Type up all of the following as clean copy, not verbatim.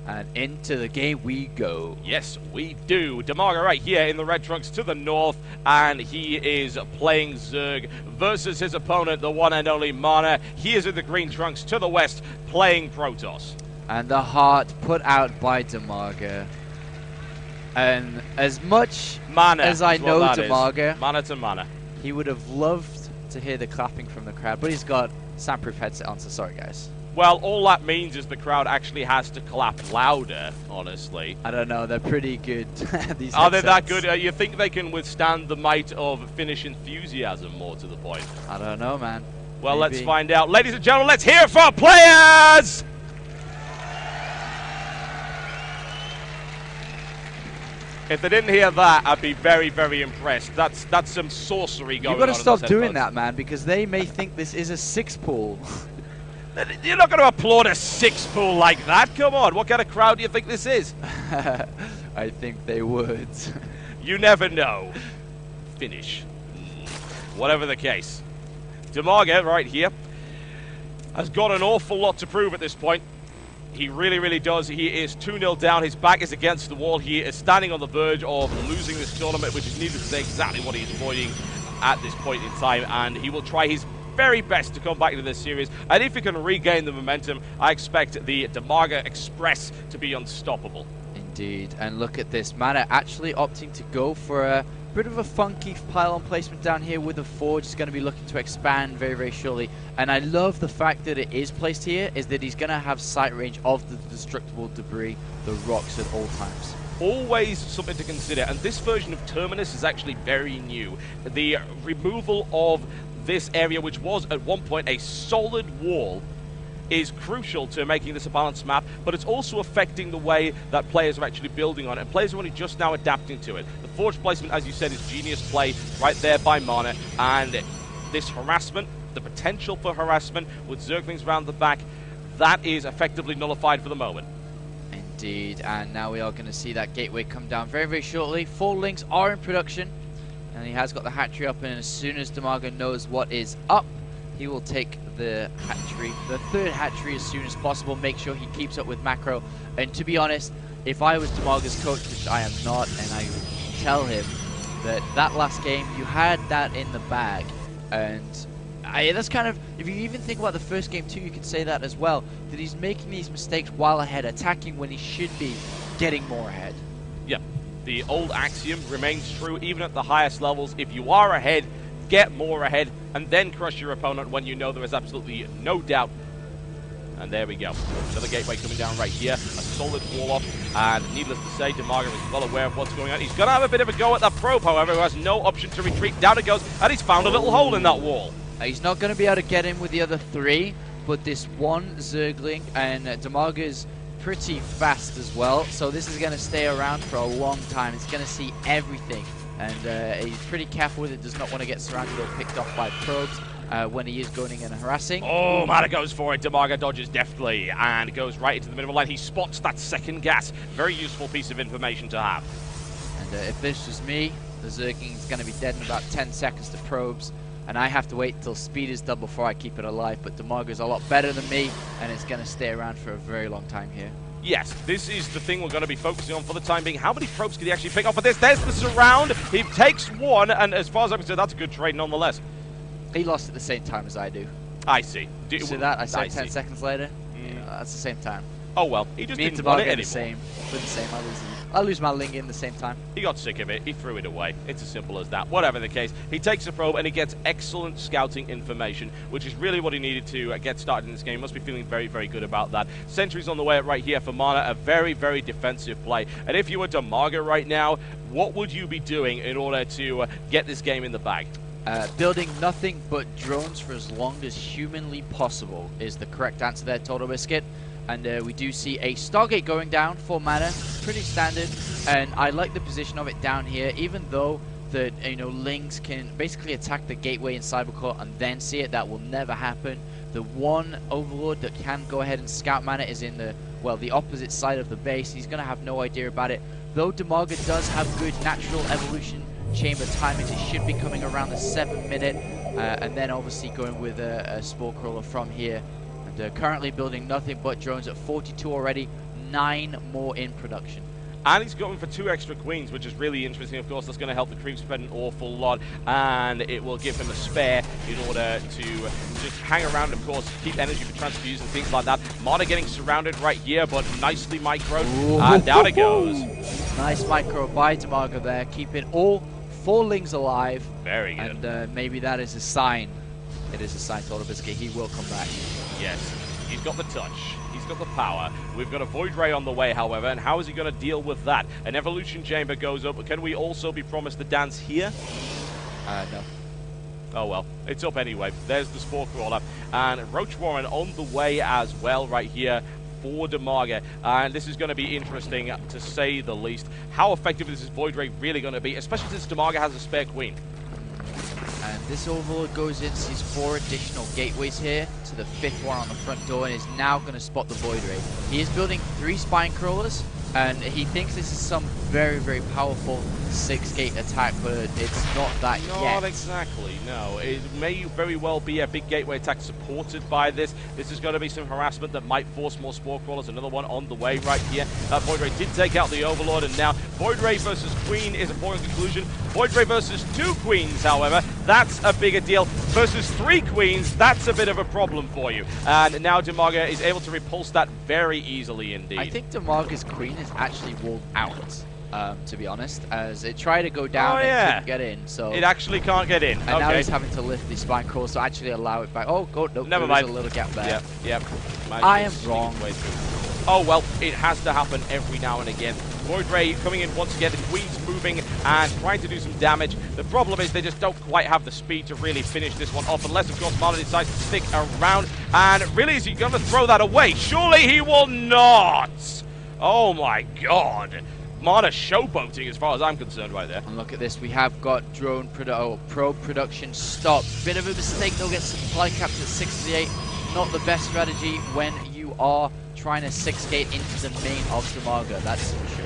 And into the game we go. Yes, we do. DIMAGA right here in the red trunks to the north, and he is playing Zerg versus his opponent, the one and only Mana. He is in the green trunks to the west, playing Protoss. And the heart put out by DIMAGA. And as much Mana as I know DIMAGA, Mana to Mana. he would have loved to hear the clapping from the crowd, but he's got soundproof headset on, so sorry guys. Well, all that means is the crowd actually has to clap louder, honestly. I don't know, they're pretty good, these Are they that headsets. good? You think they can withstand the might of Finnish enthusiasm, more to the point? I don't know, man. Well, Maybe. let's find out. Ladies and gentlemen, let's hear it for our players! If they didn't hear that, I'd be very, very impressed. That's some sorcery going on. You've got to stop in those doing headphones. that, man, because they may think this is a 6-pool. You're not going to applaud a 6-pool like that. Come on, what kind of crowd do you think this is? I think they would. You never know. Finish. Whatever the case. DIMAGA, right here, has got an awful lot to prove at this point. He really, really does. He is 2-0 down. His back is against the wall. He is standing on the verge of losing this tournament, which is needless to say exactly what he is avoiding at this point in time. And he will try his very best to come back into this series. And if he can regain the momentum, I expect the DIMAGA Express to be unstoppable. Indeed. And look at this. Mana actually opting to go for a bit of a funky pylon placement down here with the forge. He's going to be looking to expand very, very shortly. And I love the fact that it is placed here, is that he's going to have sight range of the destructible debris, the rocks at all times. Always something to consider. And this version of Terminus is actually very new. The removal of this area, which was at one point a solid wall, is crucial to making this a balanced map, but it's also affecting the way that players are actually building on it, and players are only just now adapting to it. The forge placement, as you said, is genius play right there by Mana, and this harassment, the potential for harassment with Zerglings around the back, that is effectively nullified for the moment. Indeed, and now we are going to see that gateway come down very, very shortly. 4 links are in production, and he has got the hatchery up, and as soon as DIMAGA knows what is up, he will take the hatchery, the 3rd hatchery, as soon as possible, make sure he keeps up with macro. And to be honest, if I was DIMAGA's coach, which I am not, and I would tell him that last game, you had that in the bag. And that's kind of, if you even think about the first game too, you could say that as well, that he's making these mistakes while ahead, attacking when he should be getting more ahead. Yeah, the old axiom remains true even at the highest levels. If you are ahead, get more ahead, and then crush your opponent when you know there is absolutely no doubt. And there we go. Another gateway coming down right here. A solid wall off. And needless to say, DIMAGA is well aware of what's going on. He's going to have a bit of a go at that probe, however, who has no option to retreat. Down it goes, and he's found a little hole in that wall. He's not going to be able to get in with the other 3, but this one Zergling, and DIMAGA is pretty fast as well. So this is going to stay around for a long time. It's going to see everything. And he's pretty careful with it, does not want to get surrounded or picked off by probes when he is going in and harassing. Oh, Mana goes for it. DIMAGA dodges deftly and goes right into the middle line. He spots that second gas. Very useful piece of information to have. And if this was me, the Zergling is going to be dead in about 10 seconds to probes. And I have to wait until speed is done before I keep it alive. But DIMAGA is a lot better than me, and it's going to stay around for a very long time here. Yes, this is the thing we're going to be focusing on for the time being. How many probes can he actually pick off of this? There's the surround. He takes one, and as far as I'm concerned, that's a good trade nonetheless. He lost at the same time as I do. I see. You see that? I said 10 seconds later. Mm. Yeah, that's the same time. Oh well, he just Me and didn't want it DIMAGA anymore. We're the same. I lose my Ling in the same time. He got sick of it. He threw it away. It's as simple as that. Whatever the case, he takes a probe and he gets excellent scouting information, which is really what he needed to get started in this game. Must be feeling very, very good about that. Sentries on the way right here for Mana. A very, very defensive play. And if you were DIMAGA right now, what would you be doing in order to get this game in the bag? Building nothing but drones for as long as humanly possible is the correct answer there, Total Biscuit. And we do see a Stargate going down for Mana, pretty standard. And I like the position of it down here, even though the Lings can basically attack the gateway in Cybercore and then see it. That will never happen. The one Overlord that can go ahead and scout Mana is in the opposite side of the base. He's going to have no idea about it. Though DIMAGA does have good natural evolution chamber timings, it should be coming around the 7-minute, and then obviously going with a Spore Crawler from here. And currently building nothing but drones at 42 already. 9 more in production. And he's going for 2 extra queens, which is really interesting. Of course, that's going to help the creep spread an awful lot, and it will give him a spare in order to just hang around, of course, keep energy for transfuse and things like that. Mana getting surrounded right here, but nicely microed, and down it goes. Nice micro by DIMAGA there, keeping all 4 Lings alive. Very good. And maybe that is a sign. It is a sign, TotalBiscuit. He will come back. Yes, he's got the touch. He's got the power. We've got a Void Ray on the way, however, and how is he going to deal with that? An Evolution Chamber goes up. Can we also be promised the dance here? No. Oh well, it's up anyway. There's the Spore Crawler. And Roach Warren on the way as well right here for DIMAGA. And this is going to be interesting, to say the least. How effective is this Void Ray really going to be, especially since DIMAGA has a spare queen? And this Overlord goes in, sees 4 additional gateways here to the 5th one on the front door, and is now going to spot the Void Ray. He is building 3 Spine Crawlers, and he thinks this is some very, very powerful 6-gate attack, but it's not that yet. Not exactly, no. It may very well be a big gateway attack supported by this. This is going to be some harassment that might force more Spore Crawlers. Another one on the way right here. Void Ray did take out the Overlord, and now Void Ray versus Queen is a foregone conclusion. Void Ray versus 2 Queens, however, that's a bigger deal. Versus 3 Queens, that's a bit of a problem for you. And now DIMAGA is able to repulse that very easily indeed. I think DIMAGA's Queen is actually walled out, to be honest, as it tried to go down and couldn't get in. So it actually can't get in. And now he's having to lift the Spine Crawler to actually allow it back. Oh, God, no, never mind. There's a little gap there. Yep. I am wrong. Oh, well, it has to happen every now and again. Void Ray coming in once again, the Queen's moving and trying to do some damage. The problem is they just don't quite have the speed to really finish this one off, unless, of course, Mana decides to stick around. And really, is he going to throw that away? Surely he will not! Oh, my God. Mana showboating as far as I'm concerned right there. And look at this, we have got drone probe production stopped. Bit of a mistake, they'll get supply capped at 68. Not the best strategy when you are trying to 6-gate into the main of DIMAGA, that's for sure.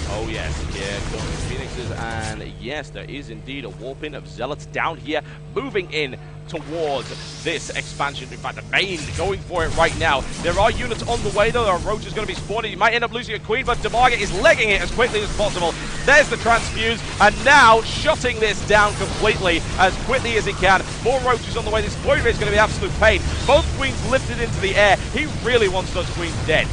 Oh yes, here comes Phoenixes, and yes, there is indeed a warping of Zealots down here, moving in towards this expansion. In fact, the main going for it right now. There are units on the way, though. There are roaches going to be spawning. You might end up losing a queen, but DIMAGA is legging it as quickly as possible. There's the transfuse, and now shutting this down completely as quickly as he can. More roaches on the way. This Void Ray is going to be absolute pain. Both queens lifted into the air. He really wants those queens dead.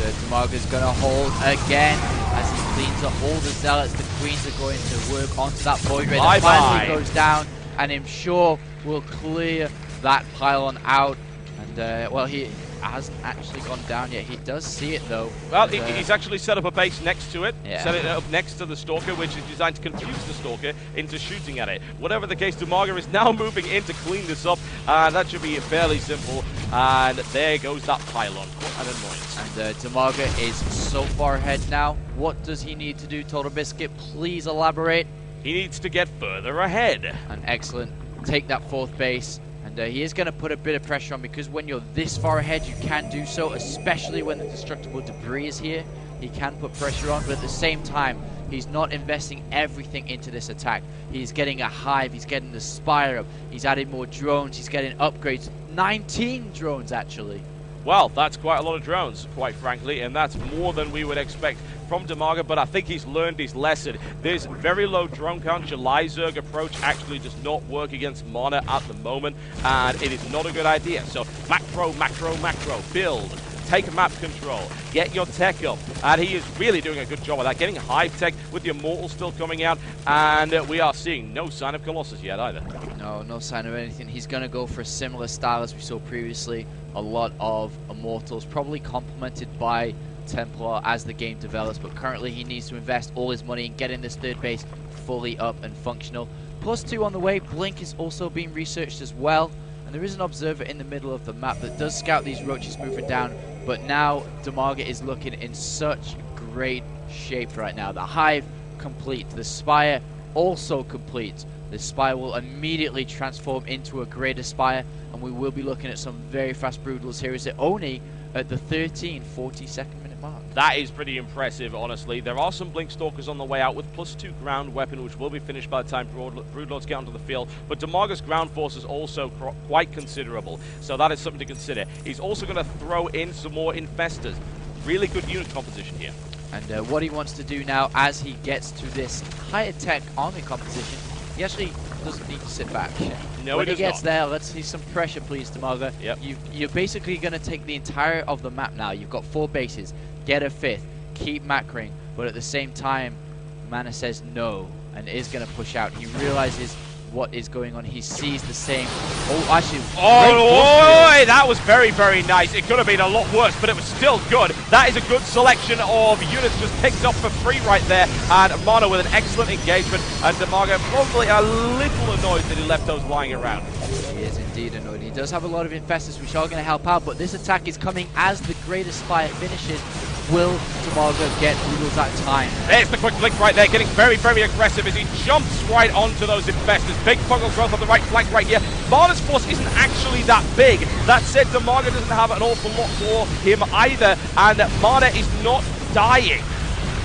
DIMAGA's going to hold again as he cleans up all the Zealots. The queens are going to work onto that Void Ray that finally goes down, and I'm sure will clear that pylon out. And well, he hasn't actually gone down yet. He does see it though. Well, he's actually set up a base next to it. Yeah. Set it up next to the Stalker, which is designed to confuse the Stalker into shooting at it. Whatever the case, DIMAGA is now moving in to clean this up, and that should be fairly simple. And there goes that pylon. What an annoyance. And DIMAGA is so far ahead now. What does he need to do, TotalBiscuit? Please elaborate. He needs to get further ahead. And excellent. Take that 4th base. And he is going to put a bit of pressure on, because when you're this far ahead, you can do so, especially when the destructible debris is here. He can put pressure on, but at the same time, he's not investing everything into this attack. He's getting a hive, he's getting the spire up, he's added more drones, he's getting upgrades. 19 drones, actually. Well, that's quite a lot of drones, quite frankly, and that's more than we would expect from DIMAGA, but I think he's learned his lesson. This very low drone count July Zerg approach actually does not work against Mana at the moment, and it is not a good idea. So macro, build, take map control, get your tech up, and he is really doing a good job of that, getting hive tech with the Immortal still coming out, and we are seeing no sign of Colossus yet either. No sign of anything. He's going to go for a similar style as we saw previously. A lot of Immortals, probably complemented by Templar as the game develops, but currently he needs to invest all his money in getting this 3rd base fully up and functional. +2 on the way. Blink is also being researched as well, and there is an observer in the middle of the map that does scout these roaches moving down, but now DIMAGA is looking in such great shape right now. The hive complete, the spire also complete. The spire will immediately transform into a greater spire, and we will be looking at some very fast Broodals here. Is it only at the 42nd minute mark? That is pretty impressive, honestly. There are some Blink Stalkers on the way out with +2 ground weapon, which will be finished by the time Broodlords get onto the field. But DIMAGA's ground force is also quite considerable, so that is something to consider. He's also going to throw in some more Infestors. Really good unit composition here. And what he wants to do now, as he gets to this higher tech army composition, he actually doesn't need to sit back. No, when he gets not. there, let's see some pressure, please, DIMAGA. Yep. You're basically going to take the entire of the map now. You've got 4 bases. Get a 5th. Keep macroing. But at the same time, Mana says no and is going to push out. He realizes what is going on. He sees the same. Oh, actually. Oh, that was very, very nice. It could have been a lot worse, but it was still good. That is a good selection of units just picked up for free right there. And Mana with an excellent engagement. And DIMAGA probably a little annoyed that he left those lying around. He is indeed annoyed. He does have a lot of infestors which are going to help out, but this attack is coming as the Greatest Spire finishes. Will DIMAGA get Brutal's that time? There's the quick blink right there, getting very, very aggressive as he jumps right onto those infestors. Big fungal growth on the right flank right here. Mana's force isn't actually that big. That said, DIMAGA doesn't have an awful lot for him either, and Mana is not dying.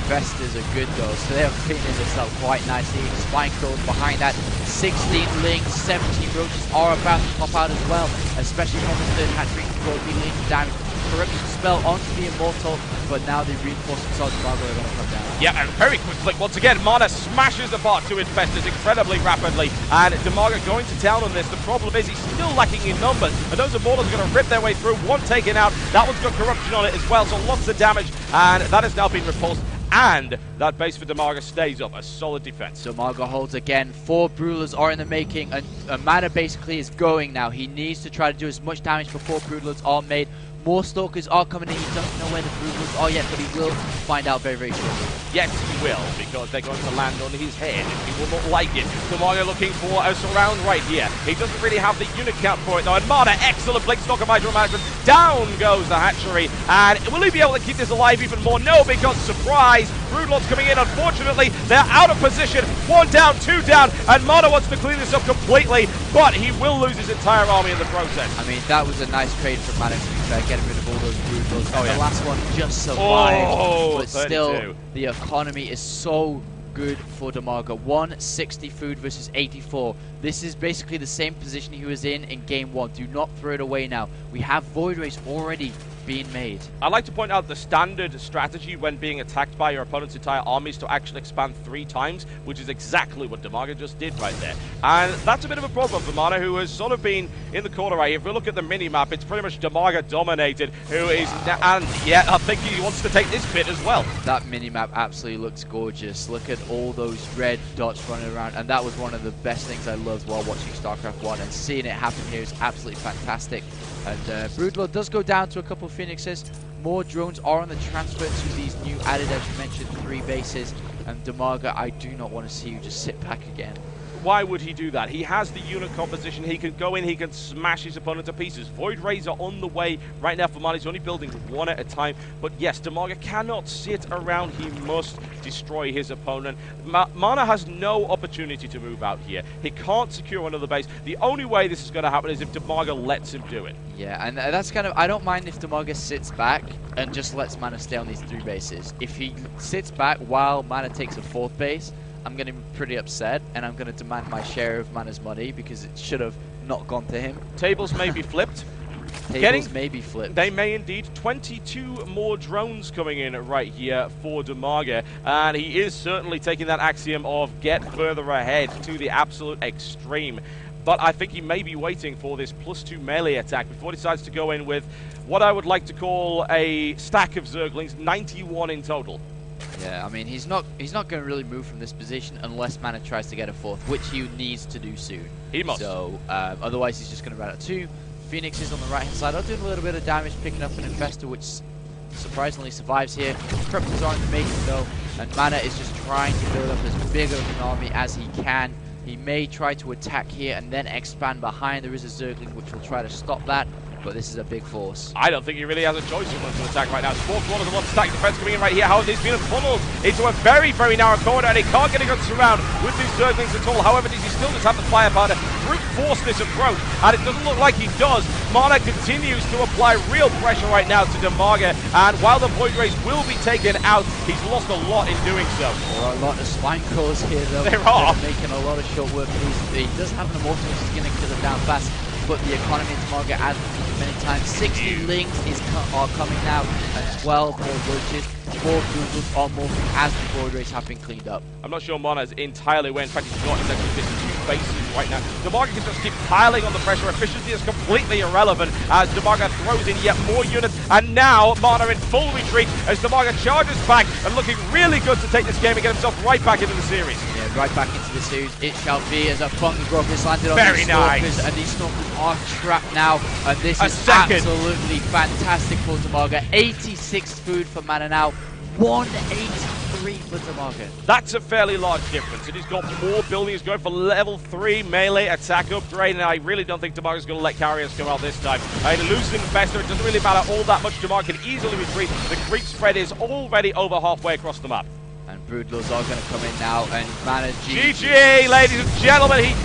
Infestors are good though, so they're cleaning this up quite nicely. Spine Claws behind that. 16 lings, 17 roaches are about to pop out as well, especially from the third hatchery. Will be laying down corruption spell onto the Immortal, but now the reinforcements of DIMAGA are going to come down. Yeah, and very quick flick. Once again, Mana smashes apart 2 infestors incredibly rapidly, and DIMAGA going to town on this. The problem is he's still lacking in numbers, and those Immortals are going to rip their way through. One taken out, that one's got corruption on it as well, so lots of damage, and that has now been repulsed. And that base for DIMAGA stays up, a solid defense. DIMAGA holds again. 4 Brewlers are in the making, and Mana basically is going now. He needs to try to do as much damage before Brewlers are made. More Stalkers are coming in. He doesn't know where the Brewlers are yet, but he will find out very, very shortly. Yes, he will, because they're going to land on his head. He will not like it. DIMAGA looking for a surround right here. He doesn't really have the unit count for it, though. And Mana, excellent Blink Stalker management. Down goes the hatchery. And will he be able to keep this alive even more? No, because surprise, Broodlords coming in. Unfortunately, they're out of position. 1 down, 2 down, and Mana wants to clean this up completely, but he will lose his entire army in the process. I mean, that was a nice trade from Mana, to be fair, getting rid of all those Broodlords. Oh, yeah. The last one just survived, but 32. Still, the economy is so good for DIMAGA. 160 food versus 84. This is basically the same position he was in game 1. Do not throw it away now. We have Void Rays already being made. I'd like to point out the standard strategy when being attacked by your opponent's entire army is to actually expand 3 times, which is exactly what DIMAGA just did right there. And that's a bit of a problem for Mana, who has sort of been in the corner right here. If we look at the mini-map, it's pretty much DIMAGA dominated, who is, and yeah, I think he wants to take this bit as well. That mini-map absolutely looks gorgeous. Look at all those red dots running around, and that was one of the best things I loved while watching StarCraft 1, and seeing it happen here is absolutely fantastic. And Broodlord does go down to a couple of Phoenixes. More drones are on the transfer to these new added, as you mentioned, 3 bases. And DIMAGA, I do not want to see you just sit back again. Why would he do that? He has the unit composition. He can go in, he can smash his opponent to pieces. Void Rays are on the way right now for Mana. He's only building 1 at a time. But yes, DIMAGA cannot sit around. He must destroy his opponent. Mana has no opportunity to move out here. He can't secure another base. The only way this is going to happen is if DIMAGA lets him do it. Yeah, and that's kind of, I don't mind if DIMAGA sits back and just lets Mana stay on these 3 bases. If he sits back while Mana takes a 4th base, I'm going to be pretty upset, and I'm going to demand my share of Mana's money because it should have not gone to him. Tables may be flipped. Tables may be flipped. They may indeed. 22 more drones coming in right here for DIMAGA, and he is certainly taking that axiom of get further ahead to the absolute extreme. But I think he may be waiting for this +2 melee attack before he decides to go in with what I would like to call a stack of Zerglings, 91 in total. Yeah, I mean, he's not going to really move from this position unless Mana tries to get a 4th, which he needs to do soon. He must. So, otherwise he's just going to run out 2. Phoenixes on the right-hand side are doing a little bit of damage, picking up an Infestor, which surprisingly survives here. Corruptors are in the making, though, and Mana is just trying to build up as big of an army as he can. He may try to attack here and then expand behind. There is a Zergling which will try to stop that, but this is a big force. I don't think he really has a choice in to attack right now. 4 corners of 1 stack defense coming in right here. However, he's been funneled into a very, very narrow corner, and he can't get a good surround with these Zerglings at all. However, does he still just have the firepower to brute force this approach? And it doesn't look like he does. Mana continues to apply real pressure right now to DIMAGA, and while the Void Rays will be taken out, he's lost a lot in doing so. There are a lot of Spine Claws here, though. There are. They're making a lot of short work of these. He does have an Immortal, which is going to kill it down fast, but the economy in DIMAGA, as many times. 60 links are coming now, and 12 more roaches. 4 Googles are morphing as the void rays have been cleaned up. I'm not sure Mana is entirely aware. In fact, he's not. He's actually missing 2 bases right now. DIMAGA can just keep piling on the pressure. Efficiency is completely irrelevant as DIMAGA throws in yet more units. And now Mana in full retreat as DIMAGA charges back and looking really good to take this game and get himself right back into the series. Yeah, right back into the series it shall be as a funky growth is landed on Very these Stalkers. nice. And these Stalkers are trapped now. And this A is second. absolutely fantastic for DIMAGA. 86 food for Mana now. 183 for DIMAGA. That's a fairly large difference, and he's got more buildings going for level 3 melee attack upgrade, and I really don't think DIMAGA's going to let carriers come out this time. Losing Fester, it doesn't really matter all that much. DIMAGA can easily retreat. The creep spread is already over halfway across the map. And Broodlords are going to come in now, and Mana GG, ladies and gentlemen, he